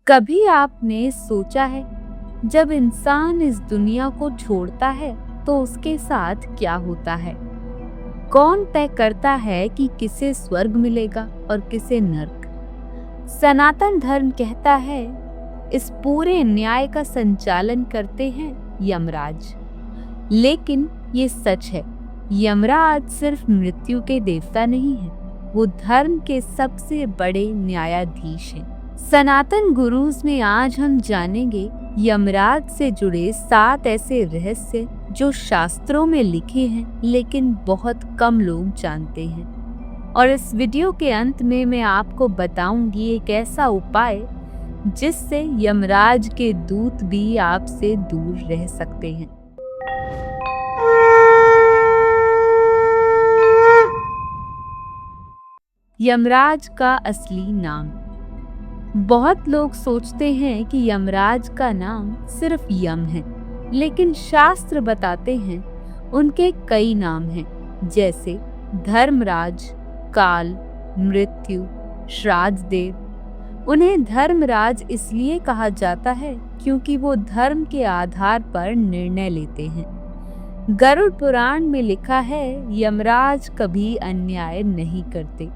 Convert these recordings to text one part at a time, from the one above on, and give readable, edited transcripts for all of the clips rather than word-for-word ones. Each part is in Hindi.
कभी आपने सोचा है, जब इंसान इस दुनिया को छोड़ता है तो उसके साथ क्या होता है? कौन तय करता है कि किसे स्वर्ग मिलेगा और किसे नर्क? सनातन धर्म कहता है, इस पूरे न्याय का संचालन करते हैं यमराज। लेकिन ये सच है, यमराज सिर्फ मृत्यु के देवता नहीं है, वो धर्म के सबसे बड़े न्यायाधीश हैं। सनातन गुरुज में आज हम जानेंगे यमराज से जुड़े 7 ऐसे रहस्य जो शास्त्रों में लिखे हैं लेकिन बहुत कम लोग जानते हैं। और इस वीडियो के अंत में मैं आपको बताऊंगी एक ऐसा उपाय जिससे यमराज के दूत भी आपसे दूर रह सकते हैं। यमराज का असली नाम। बहुत लोग सोचते हैं कि यमराज का नाम सिर्फ यम है, लेकिन शास्त्र बताते हैं उनके कई नाम हैं, जैसे धर्मराज, काल, मृत्यु, श्राद्ध देव। उन्हें धर्मराज इसलिए कहा जाता है क्योंकि वो धर्म के आधार पर निर्णय लेते हैं। गरुड़ पुराण में लिखा है, यमराज कभी अन्याय नहीं करते,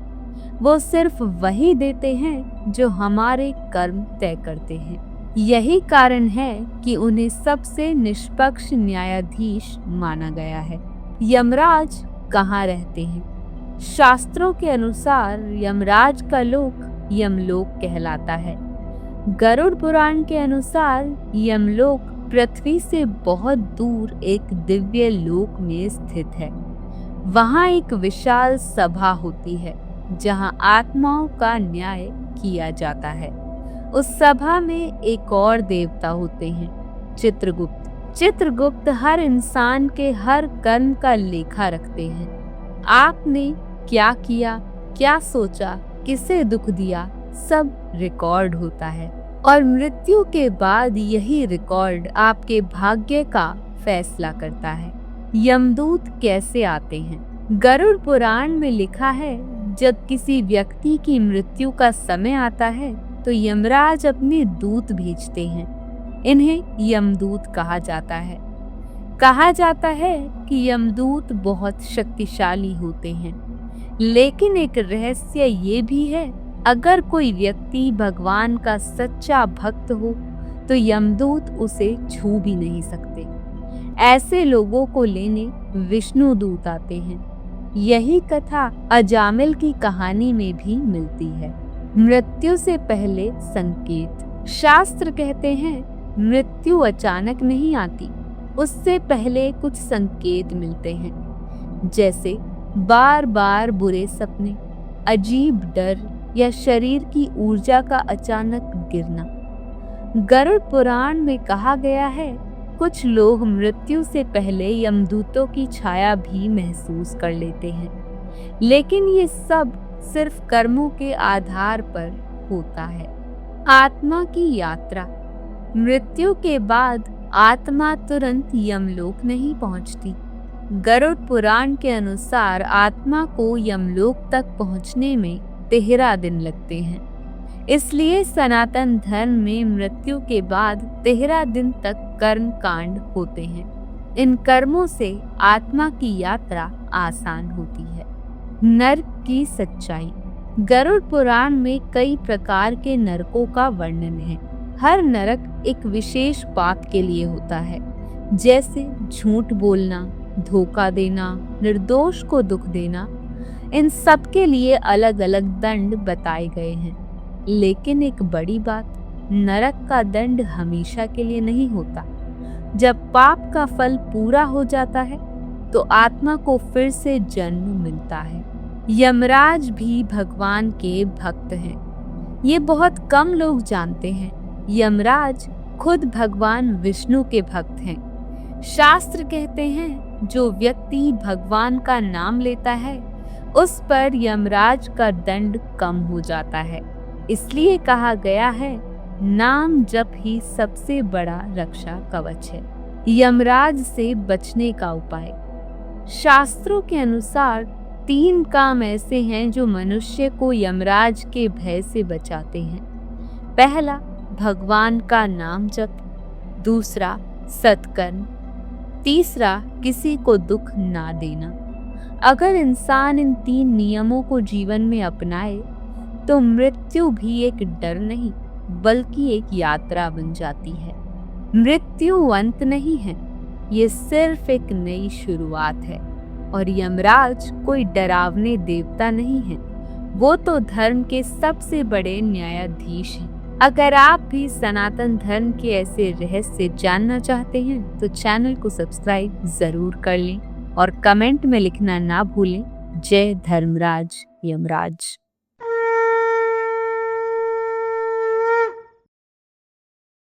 वो सिर्फ वही देते हैं जो हमारे कर्म तय करते हैं। यही कारण है कि उन्हें सबसे निष्पक्ष न्यायाधीश माना गया है। यमराज कहाँ रहते हैं? शास्त्रों के अनुसार यमराज का लोक यमलोक कहलाता है। गरुड़ पुराण के अनुसार यमलोक पृथ्वी से बहुत दूर एक दिव्य लोक में स्थित है। वहाँ एक विशाल सभा होती है जहां आत्माओं का न्याय किया जाता है। उस सभा में एक और देवता होते हैं, चित्रगुप्त। चित्रगुप्त हर इंसान के हर कर्म का लेखा रखते हैं। आपने क्या किया, क्या सोचा, किसे दुख दिया, सब रिकॉर्ड होता है। और मृत्यु के बाद यही रिकॉर्ड आपके भाग्य का फैसला करता है। यमदूत कैसे आते हैं? गरुड़ पुराण में लिखा है, जब किसी व्यक्ति की मृत्यु का समय आता है तो यमराज अपने दूत भेजते हैं। इन्हें यमदूत कहा जाता है। कहा जाता है कि यमदूत बहुत शक्तिशाली होते हैं, लेकिन एक रहस्य ये भी है, अगर कोई व्यक्ति भगवान का सच्चा भक्त हो तो यमदूत उसे छू भी नहीं सकते। ऐसे लोगों को लेने विष्णु दूत आते हैं। यही कथा अजामिल की कहानी में भी मिलती है। मृत्यु से पहले संकेत। शास्त्र कहते हैं मृत्यु अचानक नहीं आती, उससे पहले कुछ संकेत मिलते हैं, जैसे बार बार बुरे सपने, अजीब डर या शरीर की ऊर्जा का अचानक गिरना। गरुड़ पुराण में कहा गया है, कुछ लोग मृत्यु से पहले यमदूतों की छाया भी महसूस कर लेते हैं, लेकिन ये सब सिर्फ कर्मों के आधार पर होता है। आत्मा की यात्रा। मृत्यु के बाद आत्मा तुरंत यमलोक नहीं पहुंचती। गरुड़ पुराण के अनुसार आत्मा को यमलोक तक पहुंचने में 13 दिन लगते हैं। इसलिए सनातन धर्म में मृत्यु के बाद 13 दिन तक कर्म कांड होते हैं। इन कर्मों से आत्मा की यात्रा आसान होती है। नरक की सच्चाई। गरुड़ पुराण में कई प्रकार के नरकों का वर्णन है। हर नरक एक विशेष पाप के लिए होता है, जैसे झूठ बोलना, धोखा देना, निर्दोष को दुख देना। इन सब के लिए अलग अलग दंड बताए गए हैं। लेकिन एक बड़ी बात, नरक का दंड हमेशा के लिए नहीं होता। जब पाप का फल पूरा हो जाता है तो आत्मा को फिर से जन्म मिलता है। यमराज भी भगवान के भक्त हैं। ये बहुत कम लोग जानते हैं। यमराज खुद भगवान विष्णु के भक्त हैं। शास्त्र कहते हैं, जो व्यक्ति भगवान का नाम लेता है उस पर यमराज का दंड कम हो जाता है। इसलिए कहा गया है, नाम जप ही सबसे बड़ा रक्षा कवच है। यमराज से बचने का उपाय। शास्त्रों के अनुसार 3 काम ऐसे हैं जो मनुष्य को यमराज के भय से बचाते हैं। पहला, भगवान का नाम जप, दूसरा सत्कर्म, तीसरा किसी को दुख ना देना। अगर इंसान इन 3 नियमों को जीवन में अपनाए तो मृत्यु भी एक डर नहीं बल्कि एक यात्रा बन जाती है। मृत्यु अंत नहीं है, ये सिर्फ एक नई शुरुआत है। और यमराज कोई डरावने देवता नहीं है, वो तो धर्म के सबसे बड़े न्यायाधीश हैं। अगर आप भी सनातन धर्म के ऐसे रहस्य जानना चाहते हैं तो चैनल को सब्सक्राइब जरूर कर लें और कमेंट में लिखना ना भूलें, जय धर्मराज यमराज।